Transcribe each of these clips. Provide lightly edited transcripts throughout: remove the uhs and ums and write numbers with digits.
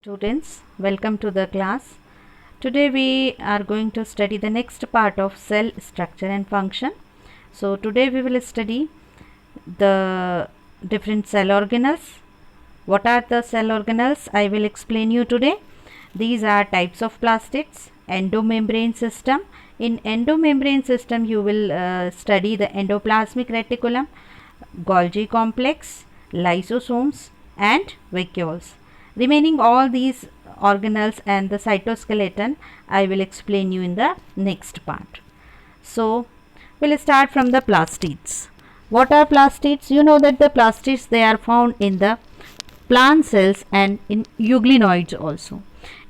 Students, welcome to the class. Today we are going to study the next part of cell structure and function. So today we will study the different cell organelles. What are the cell organelles? I will explain you today. These are types of plastids, endomembrane system. In endomembrane system you will study the endoplasmic reticulum, Golgi complex, lysosomes and vacuoles. Remaining all these organelles and the cytoskeleton I will explain you in the next part. So we'll start from the plastids. What are plastids? You know that the plastids, they are found in the plant cells and in euglenoids also,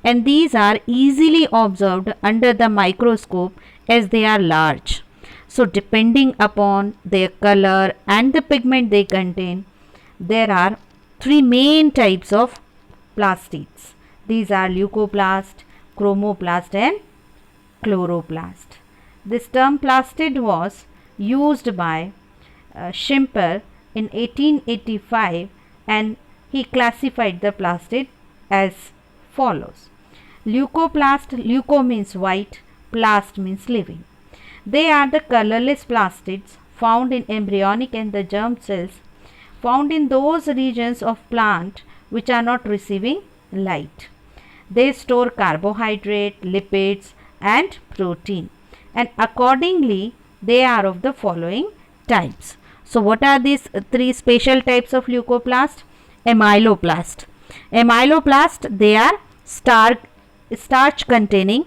and these are easily observed under the microscope as they are large. So depending upon their color and the pigment they contain, there are three main types of plastids. These are leucoplast, chromoplast and chloroplast. This term plastid was used by Schimper in 1885, and he classified the plastid as follows. Leucoplast, leuco means white, plast means living. They are the colorless plastids found in embryonic and the germ cells, found in those regions of plant which are not receiving light. They store carbohydrate, lipids and protein, and accordingly they are of the following types. So what are these three special types of leucoplast? Amyloplast. Amyloplast, they are starch containing.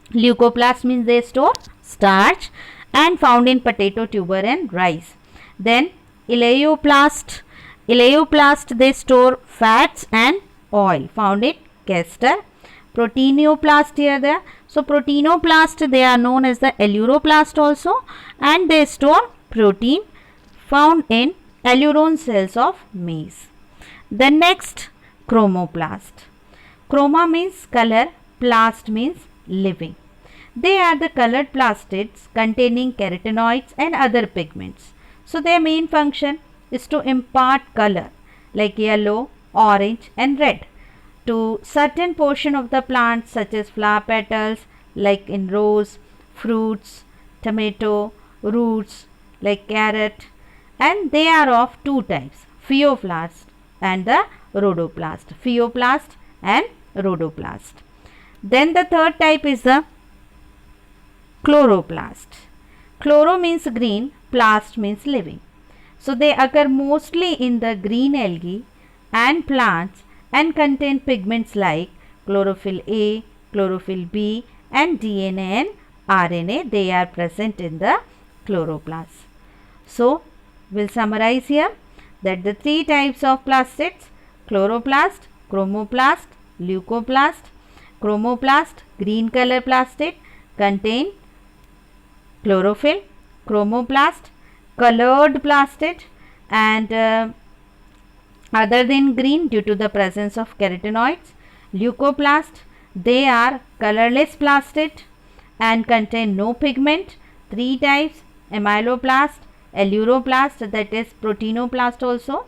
Leucoplast means they store starch and found in potato, tuber and rice. Then elaioplast, they store fats and oil, found in castor. Proteinuplast here there. So proteinoplast, they are known as the aleuroplast also, and they store protein, found in aileron cells of maize. Then next, chromoplast. Chroma means color, plast means living. They are the colored plastids containing carotenoids and other pigments. So their main function is to impart color like yellow, orange and red to certain portion of the plant, such as flower petals like in rose, fruits, tomato, roots like carrot, and they are of two types, pheoplast and the rhodoplast. Pheoplast and rhodoplast. Then the third type is the chloroplast. Chloro means green, plast means living. So they occur mostly in the green algae and plants and contain pigments like chlorophyll A, chlorophyll B and DNA and RNA. They are present in the chloroplast. So we'll summarize here that the three types of plastids, chloroplast, chromoplast, leucoplast. Chromoplast, green color plastid, contain chlorophyll. Chromoplast, colored plastid, and other than green due to the presence of carotenoids. Leucoplast, they are colorless plastid and contain no pigment. Three types, amyloplast, aleuroplast, that is proteinoplast also,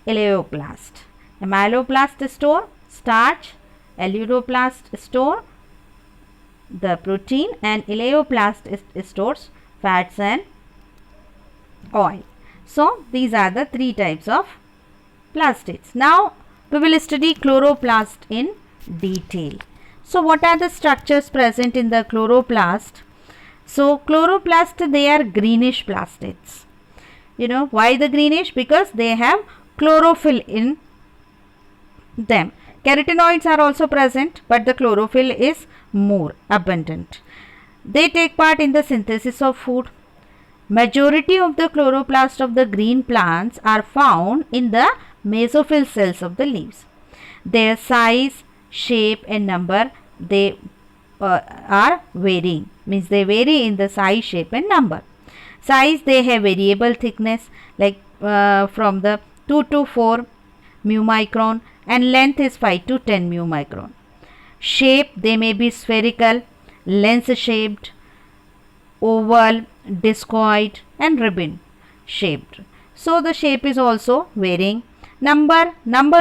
elaioplast. Amyloplast store starch, aleuroplast store the protein, and elaioplast stores fats and oil. So these are the three types of plastids. Now we will study chloroplast in detail. So what are the structures present in the chloroplast? So chloroplast, they are greenish plastids. You know why the greenish? Because they have chlorophyll in them. Carotenoids are also present, but the chlorophyll is more abundant. They take part in the synthesis of food. Majority of the chloroplast of the green plants are found in the mesophyll cells of the leaves. Their size, shape and number, they are varying, means they vary in the size, shape and number. Size, they have variable thickness like from the 2 to 4 mu micron, and length is 5 to 10 mu micron. Shape, they may be spherical, lens shaped, oval, discoid and ribbon shaped. So the shape is also varying. Number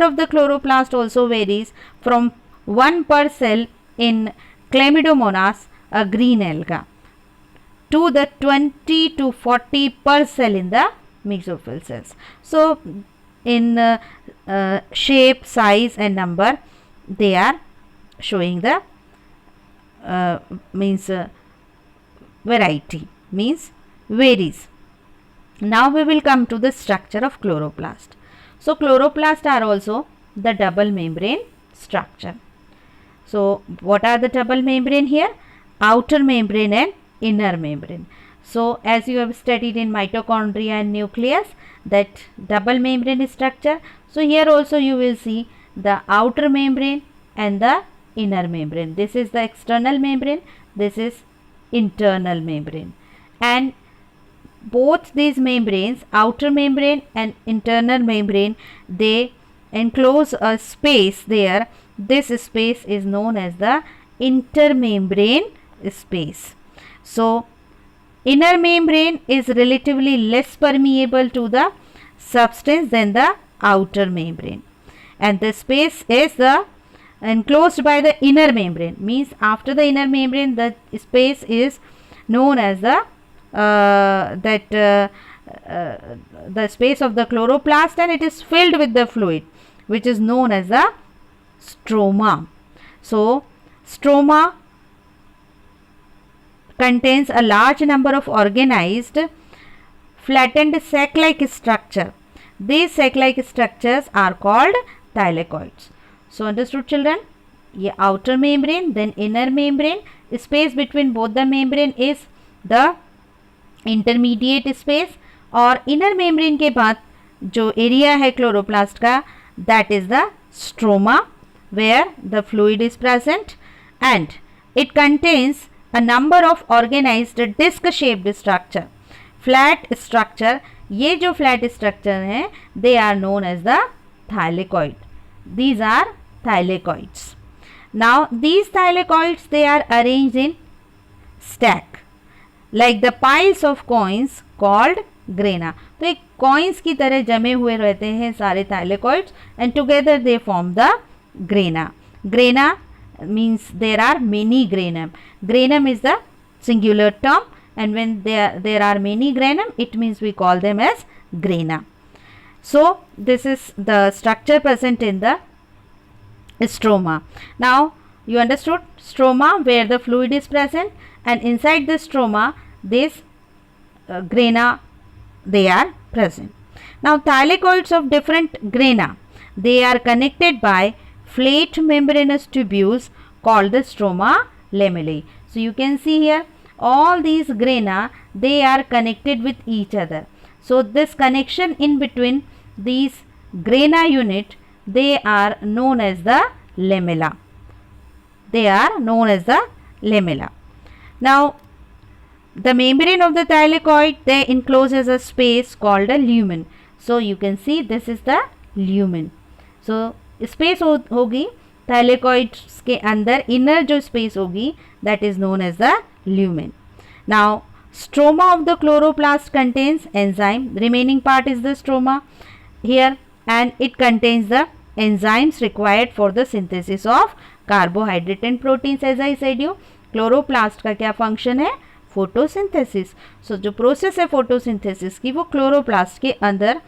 of the chloroplast also varies from 1 per cell in Chlamydomonas, a green alga, to the 20 to 40 per cell in the mesophyll cells. So in shape, size and number they are showing the variety, means varies. Now we will come to the structure of chloroplast. So chloroplast are also the double membrane structure. So what are the double membrane here? Outer membrane and inner membrane. So as you have studied in mitochondria and nucleus, that double membrane structure. So here also you will see the outer membrane and the inner membrane. This is the external membrane, this is internal membrane, and both these membranes, outer membrane and internal membrane, they enclose a space there. This space is known as the intermembrane space. So inner membrane is relatively less permeable to the substance than the outer membrane, and the space is the enclosed by the inner membrane, means after the inner membrane the space is known as the the space of the chloroplast, and it is filled with the fluid which is known as the stroma. So stroma contains a large number of organized flattened sac-like structure. These sac-like structures are called thylakoids. So understood children? ये outer membrane, then inner membrane. Space between both the membrane is the intermediate space, और inner membrane के बाद जो area है chloroplast का, that is the stroma, where the fluid is present, and it contains a number of organized disc shaped structure. Flat structure, ये जो flat structure हैं, they are known as the thylakoid. These are thylakoids. Now these thylakoids, they are arranged in stack like the piles of coins called grana. तो एक coins की तरह जमे हुए रहते हैं सारे thylakoids, and together they form the grana. Grana means there are many granum. Granum is the singular term, and when there are many granum, it means we call them as grana. So this is the structure present in the stroma. Now you understood stroma, where the fluid is present, and inside the stroma this grana, they are present. Now thylakoids of different grana, they are connected by flat membranous tubules called the stroma lamellae. So you can see here all these grana, they are connected with each other. So this connection in between these grana unit, they are known as the lamella. They are known as the lamella. Now the membrane of the thylakoid, they encloses a space called a lumen. So you can see this is the lumen. So space होगी thylakoids के अंदर, inner जो space होगी, that is known as the lumen. Now stroma of the chloroplast contains enzyme. The remaining part is the stroma here, and it contains the enzymes required for the synthesis of carbohydrate and proteins. As I said you, chloroplast का क्या function है? photosynthesis. So जो process है photosynthesis की, वो chloroplast के अंदर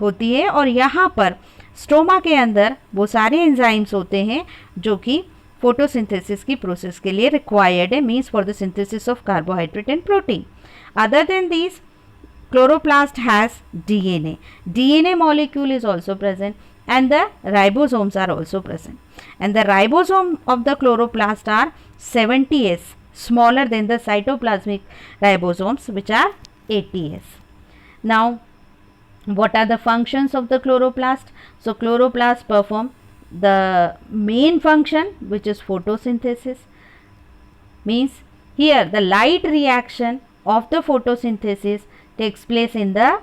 होती है, और यहाँ पर स्ट्रोमा के अंदर वो सारे एंजाइम्स होते हैं जो कि फोटोसिंथेसिस की प्रोसेस के लिए रिक्वायर्ड है, means for the synthesis of carbohydrate and protein. Other than this, chloroplast has DNA. DNA molecule is also present, and the ribosomes are also present. And the ribosome of the chloroplast are 70S, smaller than the cytoplasmic ribosomes, which are 80S. Now what are the functions of the chloroplast? So chloroplast perform the main function, which is photosynthesis. Means here the light reaction of the photosynthesis takes place in the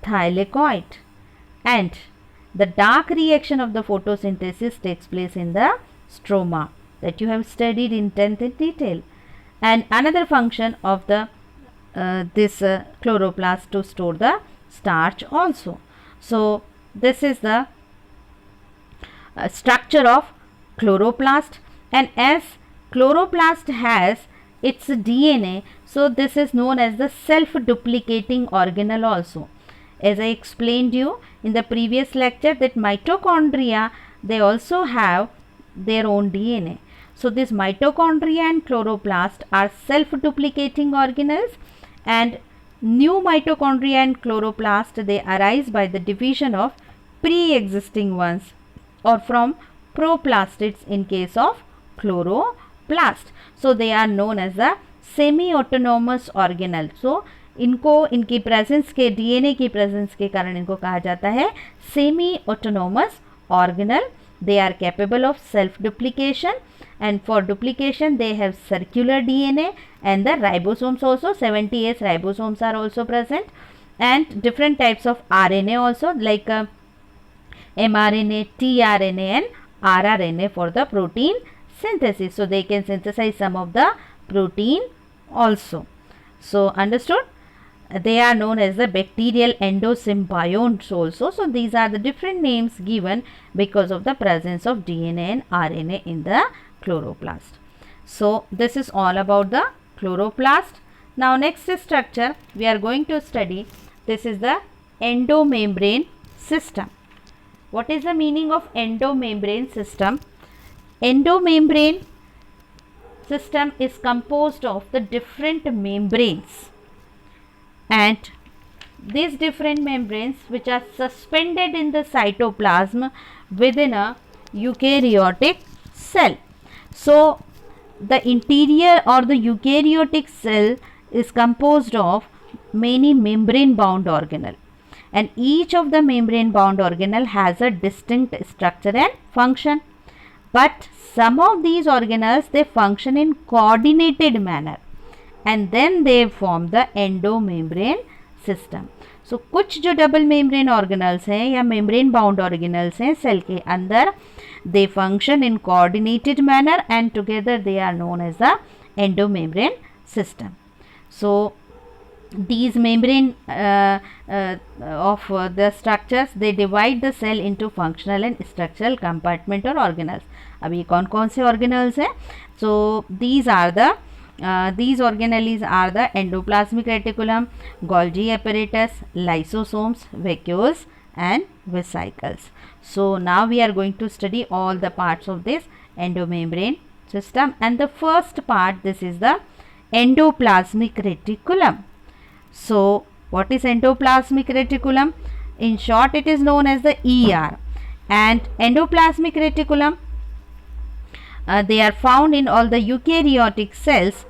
thylakoid, and the dark reaction of the photosynthesis takes place in the stroma, that you have studied in 10th in detail. And another function of the chloroplast to store the starch also. So this is the structure of chloroplast, and as chloroplast has its DNA, so this is known as the self-duplicating organelle also. As I explained you in the previous lecture that mitochondria, they also have their own DNA. So this mitochondria and chloroplast are self-duplicating organelles, and new mitochondria and chloroplast, they arise by the division of pre-existing ones or from proplastids in case of chloroplast. So they are known as the semi-autonomous organelle. So इनको इनकी presence के DNA की presence के कारण इनको कहा जाता है semi autonomous organelle. They are capable of self-duplication, and for duplication they have circular DNA, and the ribosomes also, 70S ribosomes are also present, and different types of RNA also, like mRNA, tRNA and rRNA for the protein synthesis. So they can synthesize some of the protein also. So understood? They are known as the bacterial endosymbionts also. So these are the different names given because of the presence of DNA and RNA in the chloroplast. So this is all about the chloroplast. Now next structure we are going to study, this is the endomembrane system. What is the meaning of endomembrane system? Endomembrane system is composed of the different membranes, and these different membranes which are suspended in the cytoplasm within a eukaryotic cell. So the interior or the eukaryotic cell is composed of many membrane bound organelle, and each of the membrane bound organelle has a distinct structure and function, but some of these organelles, they function in coordinated manner, and then they form the endomembrane system. So कुछ जो double membrane organelles हैं या membrane bound organelles हैं cell के अंदर, they function in coordinated manner and together they are known as the endomembrane system. So these membrane of the structures, they divide the cell into functional and structural compartment or organelles. अभी कौन कौन से organelles हैं? So these are the these organelles are the endoplasmic reticulum, Golgi apparatus, lysosomes, vacuoles and vesicles. So now we are going to study all the parts of this endomembrane system, and the first part, this is the endoplasmic reticulum. So what is endoplasmic reticulum? In short, it is known as the ER. And endoplasmic reticulum, they are found in all the eukaryotic cells,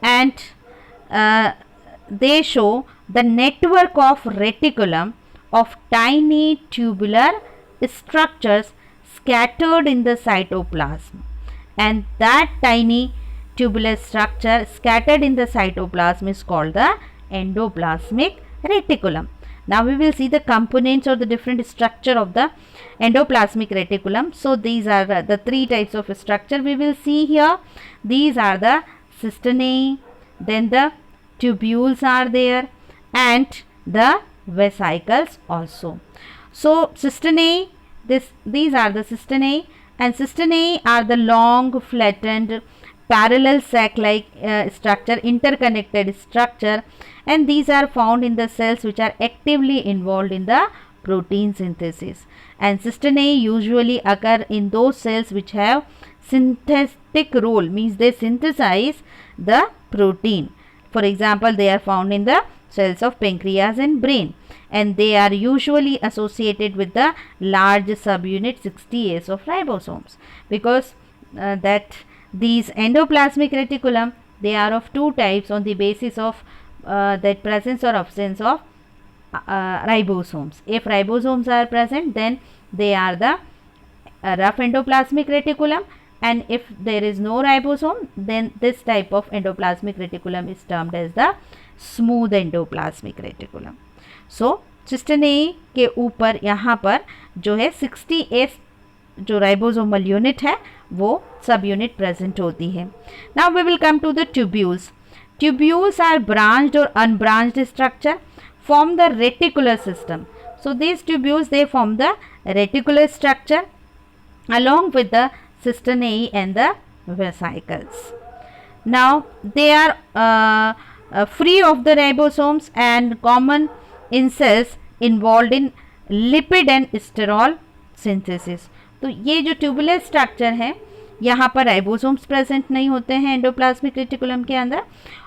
and they show the network of reticulum of tiny tubular structures scattered in the cytoplasm, and that tiny tubular structure scattered in the cytoplasm is called the endoplasmic reticulum. Now we will see the components or the different structure of the endoplasmic reticulum. So these are the three types of structure we will see here. These are the cisternae, then the tubules are there, and the vesicles also. So cisternae, these are the cisternae, and cisternae are the long flattened parallel sac like structure, interconnected structure, and these are found in the cells which are actively involved in the protein synthesis. And cisternae usually occur in those cells which have synthetic role, means they synthesize the protein. For example, they are found in the cells of pancreas and brain, and they are usually associated with the large subunit 60S of ribosomes, because that these endoplasmic reticulum, they are of two types on the basis of that presence or absence of ribosomes. If ribosomes are present, then they are the rough endoplasmic reticulum, and if there is no ribosome, then this type of endoplasmic reticulum is termed as the smooth endoplasmic reticulum. So cisternae के ऊपर यहाँ पर जो है 60S जो ribosomal unit है वो सब यूनिट प्रेजेंट होती है. Now we will come to the tubules. Tubules are branched और unbranched structure form the reticular system. So these tubules, they form the reticular structure along with the cisternae and the vesicles. Now they are free of the ribosomes and common in cells involved in lipid and sterol synthesis. तो ये जो tubular structure है, यहाँ पर ribosomes present नहीं होते हैं endoplasmic reticulum के अंदर,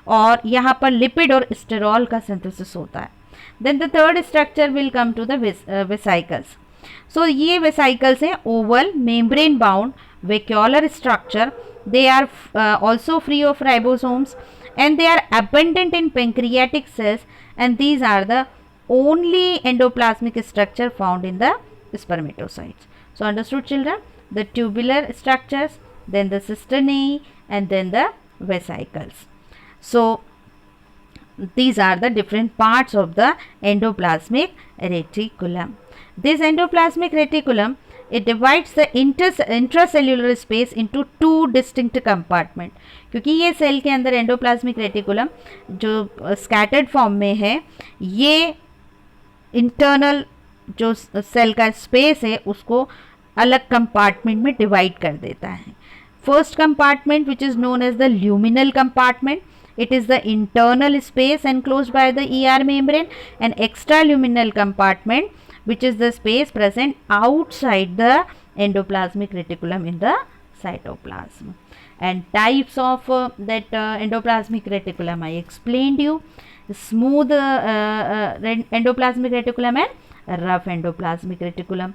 और यहाँ पर लिपिड और स्टेरॉल का सिंथेसिस होता है. Then the third structure will come to the vesicles. So ये वेसाइकल्स हैं oval membrane bound vacuolar structure. They are also free of ribosomes and they are abundant in pancreatic cells, and these are the only endoplasmic structure found in the spermatocytes. So understood children? The tubular structures, then the cisternae, and then the vesicles. So these are the different parts of the endoplasmic reticulum. This endoplasmic reticulum, it divides the intracellular space into two distinct compartment. क्योंकि ये cell के अंदर endoplasmic reticulum जो scattered form में है, ये internal जो cell का स्पेस है उसको अलग कंपार्टमेंट में डिवाइड कर देता है. First compartment which is known as the luminal compartment. It is the internal space enclosed by the ER membrane, and extraluminal compartment, which is the space present outside the endoplasmic reticulum in the cytoplasm. And types of that endoplasmic reticulum I explained you: smooth endoplasmic reticulum and rough endoplasmic reticulum.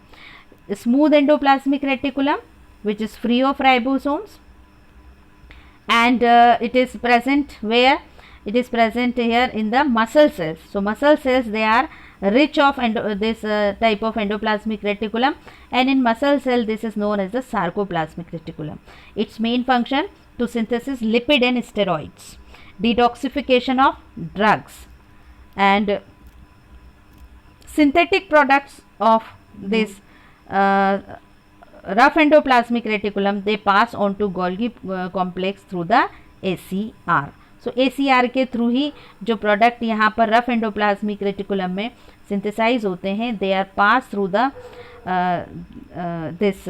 Smooth endoplasmic reticulum, which is free of ribosomes, and it is present where? It is present here in the muscle cells. So muscle cells, they are rich of this type of endoplasmic reticulum, and in muscle cell this is known as the sarcoplasmic reticulum. Its main function to synthesis lipid and steroids, detoxification of drugs, and synthetic products of this rough endoplasmic reticulum, they pass on to Golgi complex through the ACR. So ACR के थ्रू ही जो product यहाँ पर rough endoplasmic reticulum में synthesise होते हैं, they are pass through the this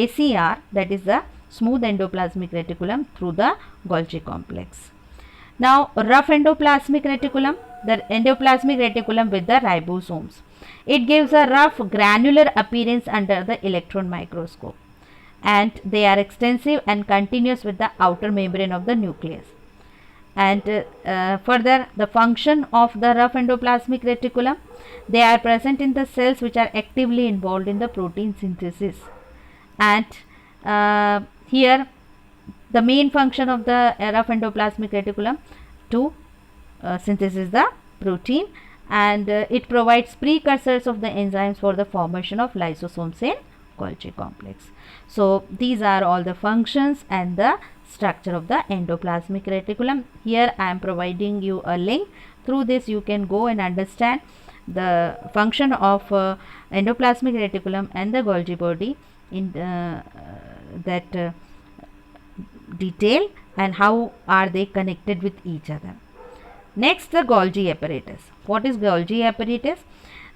ACR, that is the smooth endoplasmic reticulum, through the Golgi complex. Now rough endoplasmic reticulum, the endoplasmic reticulum with the ribosomes. It gives a rough granular appearance under the electron microscope, and they are extensive and continuous with the outer membrane of the nucleus. And further, the function of the rough endoplasmic reticulum, they are present in the cells which are actively involved in the protein synthesis. And here the main function of the rough endoplasmic reticulum to synthesize the protein, and it provides precursors of the enzymes for the formation of lysosomes in Golgi complex. So these are all the functions and the structure of the endoplasmic reticulum. Here I am providing you a link. Through this you can go and understand the function of endoplasmic reticulum and the Golgi body in that detail, and how are they connected with each other. Next, the Golgi apparatus. What is Golgi apparatus?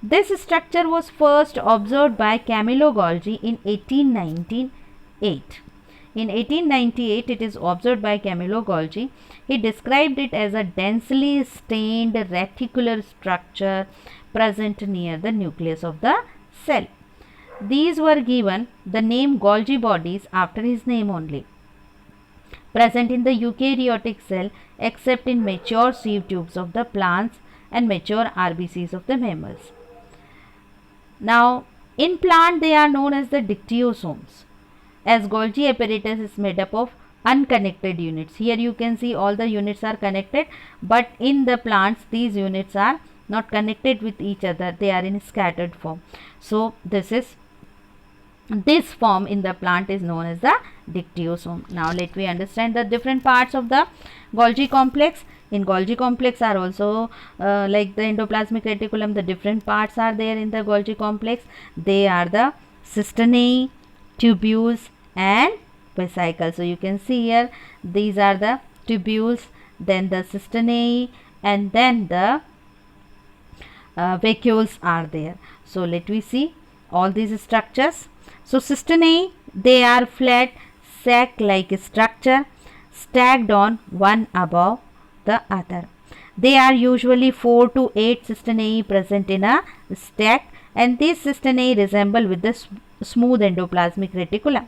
This structure was first observed by Camillo Golgi in 1898. In 1898, it is observed by Camillo Golgi. He described it as a densely stained reticular structure present near the nucleus of the cell. These were given the name Golgi bodies after his name only. Present in the eukaryotic cell except in mature sieve tubes of the plants and mature RBCs of the mammals. Now, in plant they are known as the dictyosomes, as Golgi apparatus is made up of unconnected units. Here you can see all the units are connected, but in the plants these units are not connected with each other, they are in scattered form. So this form in the plant is known as the dictyosome. Now let me understand the different parts of the Golgi complex. In Golgi complex are also like the endoplasmic reticulum, the different parts are there in the Golgi complex. They are the cisternae, tubules and vesicles. So you can see here these are the tubules, then the cisternae, and then the vacuoles are there. So let me see all these structures. So cisternae, they are flat sac-like structure stacked on one above the other. They are usually 4 to 8 cisternae present in a stack, and these cisternae resemble with the smooth endoplasmic reticulum.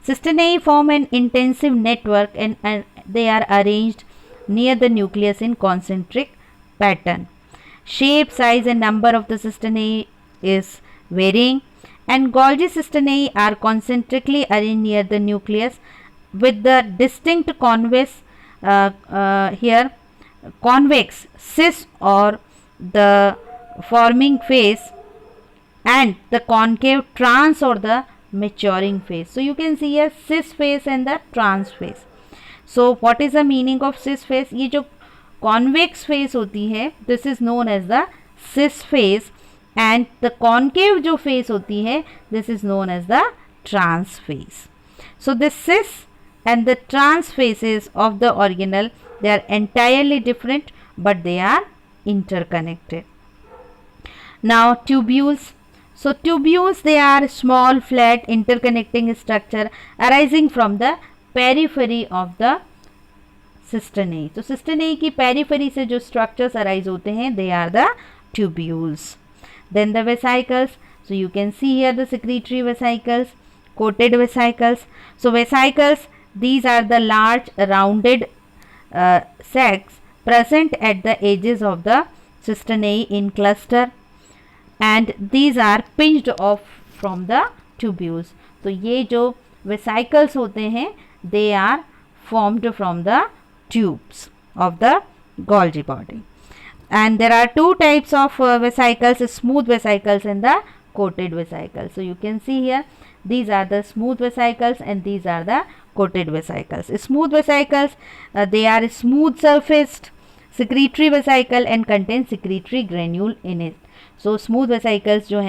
Cisternae form an intensive network and they are arranged near the nucleus in concentric pattern. Shape, size and number of the cisternae is varying, and Golgi cisternae are concentrically arranged near the nucleus with the distinct convex cis or the forming phase and the concave trans or the maturing phase. So you can see a cis phase and the trans phase. So what is the meaning of cis phase? ये जो convex phase होती है, this is known as the cis phase, and the concave जो phase होती है, this is known as the trans phase. So the cis and the trans phases of the organelle, they are entirely different but they are interconnected. Now tubules. So tubules, they are small flat interconnecting structure arising from the periphery of the cisternae. तो cisternae की periphery से जो structures arise होते हैं, they are the tubules. Then the vesicles. So you can see here the secretory vesicles, coated vesicles. So vesicles, these are the large rounded sacs present at the edges of the cisternae in cluster, and these are pinched off from the tubules. तो ये जो vesicles होते हैं, they are formed from the tubes of the Golgi body. And there are two types of vesicles, smooth vesicles and the coated vesicles. So you can see here, these are the smooth vesicles and these are the coated vesicles. Smooth vesicles, they are smooth surfaced secretory vesicle and contain secretory granule in it. So smooth vesicles जो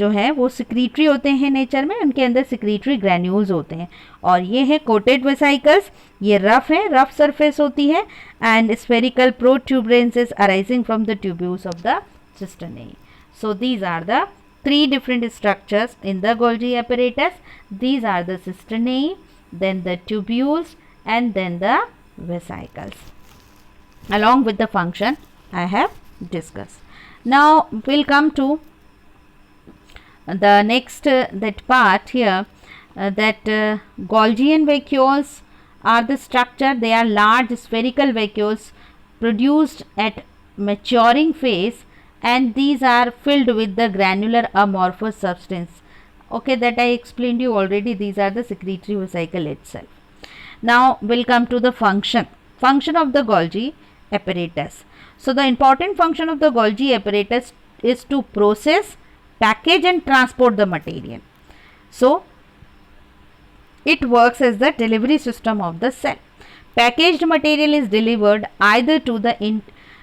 हैं वो secretory होते हैं nature में, उनके अंदर secretory granules होते हैं. और ये है coated vesicles, ये rough है, rough surface होती है, and spherical protuberances arising from the tubules of the cisternae. So these are the three different structures in the Golgi apparatus. These are the cisternae, then the tubules, and then the vesicles, along with the function I have discussed. Now we'll come to the next that part here, Golgian vacuoles are the structure. They are large spherical vacuoles produced at maturing phase, and these are filled with the granular amorphous substance. Okay, that I explained you already. These are the secretory vesicle itself. Now we'll come to the function of the Golgi apparatus. So the important function of the Golgi apparatus is to process, package and transport the material. So it works as the delivery system of the cell. Packaged material is delivered either to the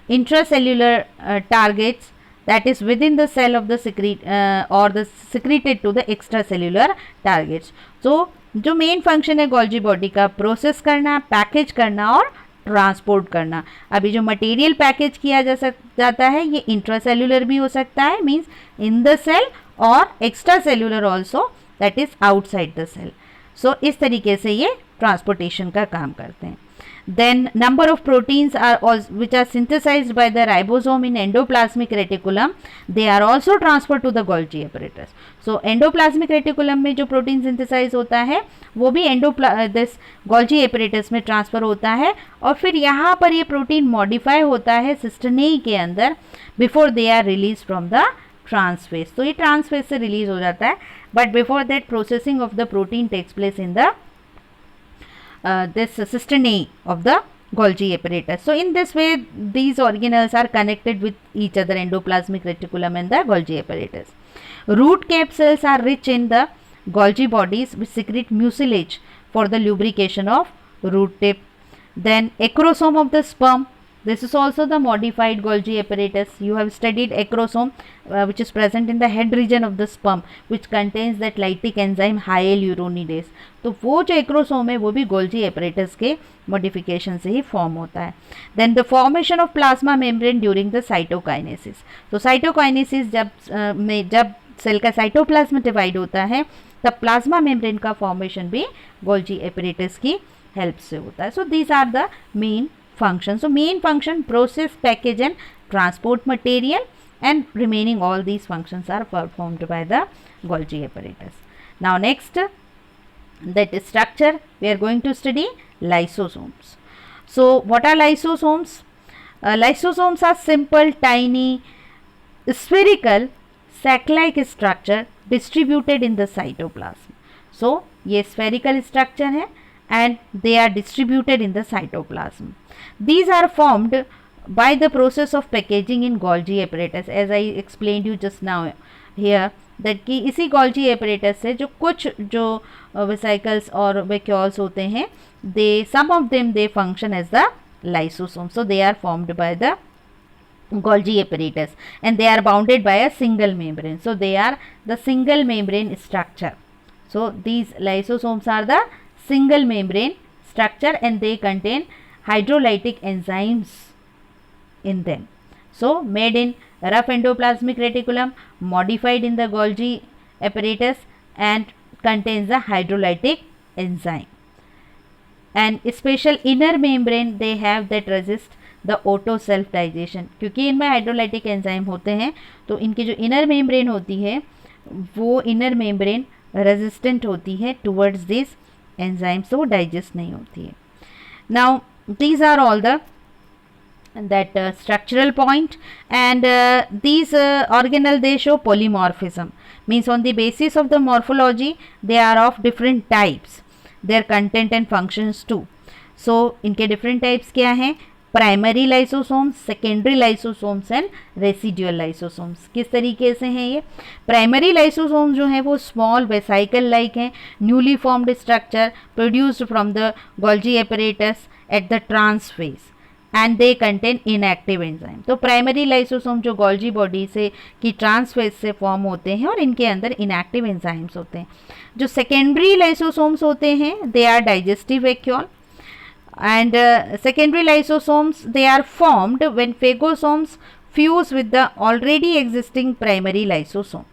intracellular targets, that is within the cell of the or the secreted to the extracellular targets. So जो main function है Golgi body का, process करना, package करना और transport करना. अभी जो material package किया जाता है ये इंट्रासेल्युलर भी हो सकता है, मींस इन द सेल, और extra cellular also, that is outside the cell. So इस तरीके से ये ट्रांसपोर्टेशन का काम करते हैं. Then number of proteins which are synthesized by the ribosome in endoplasmic reticulum, they are also transferred to the Golgi apparatus. So endoplasmic reticulum में जो प्रोटीन सिंथेसाइज होता है वो भी this Golgi apparatus में ट्रांसफ़र होता है, और फिर यहाँ पर ये प्रोटीन मॉडिफाई होता है सिस्टनेई के अंदर before they are release from the trans face. तो ये ट्रांसफेज से रिलीज हो जाता है, but before that processing of the protein takes place in the this cisternae of the Golgi apparatus. So in this way these organelles are connected with each other, endoplasmic reticulum and the Golgi apparatus. Root cap cells are rich in the Golgi bodies which secrete mucilage for the lubrication of root tip. Then acrosome of the sperm, This is also the modified Golgi apparatus. You have studied acrosome, which is present in the head region of the sperm, which contains that lytic enzyme hyaluronidase. तो वो जो acrosome है वो भी Golgi apparatus के modification से ही form होता है. Then the formation of plasma membrane during the cytokinesis. तो साइटोकाइनेसिस जब सेल का साइटोप्लाज्म डिवाइड होता है तब प्लाज्मा मेम्ब्रेन का फॉर्मेशन भी गोल्जी एपरेटस की हेल्प से होता है. So these are the main function. So main function, process, package and transport material, and remaining all these functions are performed by the Golgi apparatus. Now next, that is structure, we are going to study lysosomes. So what are lysosomes? Lysosomes are simple, tiny, spherical, sac-like structure distributed in the cytoplasm. So ये spherical structure है and they are distributed in the cytoplasm. These are formed by the process of packaging in Golgi apparatus, as I explained you just now here, that कि इसी Golgi apparatus से जो कुछ जो vesicles और vacuoles होते हैं, some of them they function as the lysosomes. So they are formed by the Golgi apparatus and they are bounded by a single membrane. So they are the single membrane structure. So these lysosomes are the single membrane structure and they contain hydrolytic enzymes in them. So made in rough endoplasmic reticulum, modified in the Golgi apparatus and contains the hydrolytic enzyme. And special inner membrane they have that resist the auto self digestion. क्योंकि इनमें hydrolytic enzyme होते हैं तो इनकी जो inner membrane होती है वो इनर मेम्ब्रेन रेजिस्टेंट होती है towards this enzyme, so digest नहीं होती है. Now these are all the structural point, and these organelle they show polymorphism, means on the basis of the morphology they are of different types, their content and functions too. So इनके different types क्या हैं? Primary lysosomes, secondary lysosomes and residual lysosomes. किस तरीके से हैं ये? Primary lysosomes जो हैं वो स्मॉल वेसाइकल लाइक हैं, newly formed structure produced from the Golgi apparatus at the trans face and they contain inactive enzyme. तो प्राइमरी लाइसोसोम जो गोल्जी बॉडी से की ट्रांस फेज से फॉर्म होते हैं और इनके अंदर इनएक्टिव एंजाइम्स होते हैं. जो सेकेंडरी लाइसोसोम्स होते हैं they are digestive vacuole. And secondary lysosomes they are formed when phagosomes fuse with the already existing primary lysosome.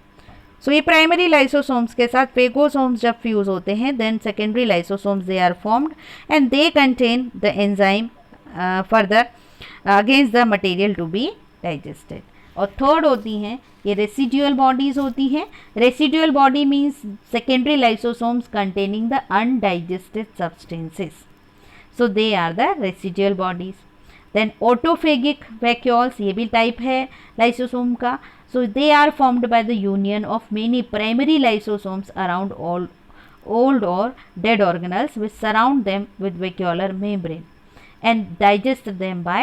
So ये primary lysosomes के साथ phagosomes जब fuse होते हैं then secondary lysosomes they are formed and they contain the enzyme further against the material to be digested. और third होती हैं ये रेसिड्यूअल बॉडीज होती हैं. Residual body means secondary lysosomes containing the undigested substances. So they are the residual bodies. Then autophagic vacuoles ये भी type है lysosome का. So they are formed by the union of many primary lysosomes around all old or dead organelles which surround them with vacuolar membrane and digest them by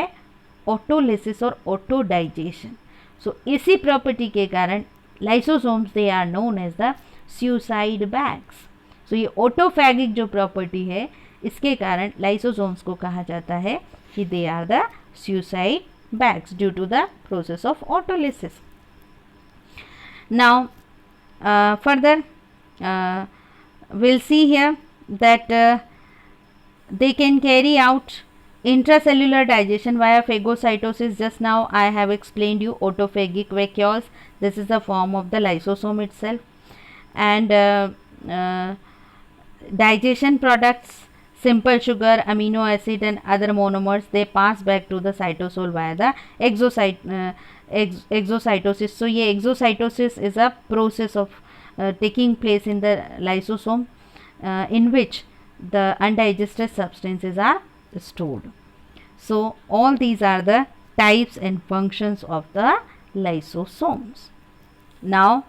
autolysis or autodigestion. So इसी property के कारण lysosomes they are known as the suicide bags. So ये autophagic जो property है इसके कारण lysosomes को कहा जाता है कि they are the suicide bags due to the process of autolysis. Now further we'll see here that they can carry out intracellular digestion via phagocytosis. Just now I have explained you autophagic vacuoles. This is the form of the lysosome itself. And digestion products, simple sugar, amino acid and other monomers, they pass back to the cytosol via the exocytosis. So ये exocytosis is a process of taking place in the lysosome in which the undigested substances are stored. So all these are the types and functions of the lysosomes. Now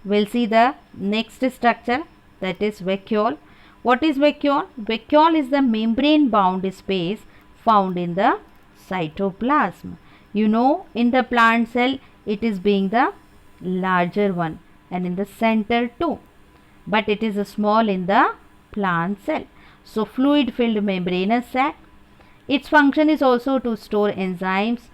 we'll see the next structure, that is vacuole. What is vacuole? Vacuole is the membrane bound space found in the cytoplasm. You know, in the plant cell it is being the larger one and in the center too, but it is small in the plant cell. So fluid filled membranous sac Its function is also to store enzymes,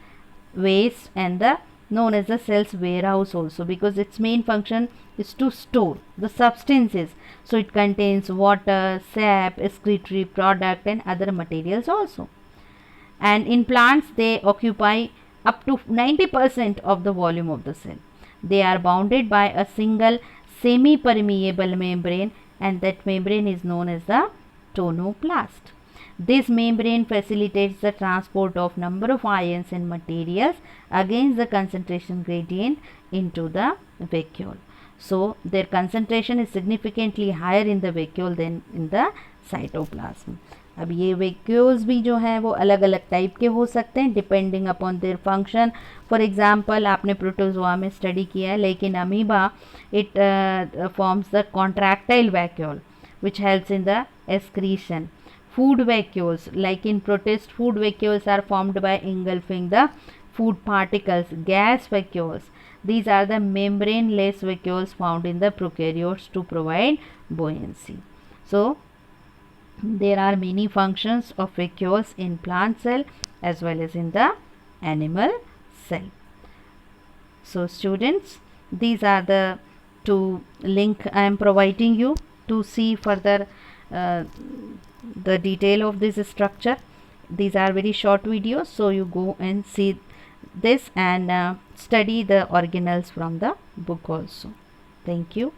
waste, and the known as the cell's warehouse also, because its main function is to store the substances. So it contains water, sap, excretory product, and other materials also. And in plants they occupy up to 90% of the volume of the cell. They are bounded by a single semi-permeable membrane, and that membrane is known as the tonoplast. This membrane facilitates the transport of number of ions and materials against the concentration gradient into the vacuole. So their concentration is significantly higher in the vacuole than in the cytoplasm. अब ये vacuoles भी जो हैं वो अलग अलग type के हो सकते हैं depending upon their function. For example आपने प्रोटोजोआ में स्टडी किया है, लेकिन amoeba it forms the contractile vacuole which helps in the excretion. Food vacuoles, like in protist, food vacuoles are formed by engulfing the food particles. Gas vacuoles, these are the membraneless vacuoles found in the prokaryotes to provide buoyancy. So there are many functions of vacuoles in plant cell as well as in the animal cell. So students, these are the two link I am providing you to see further the detail of this structure. These are very short videos, so you go and see this and study the originals from the book also. Thank you.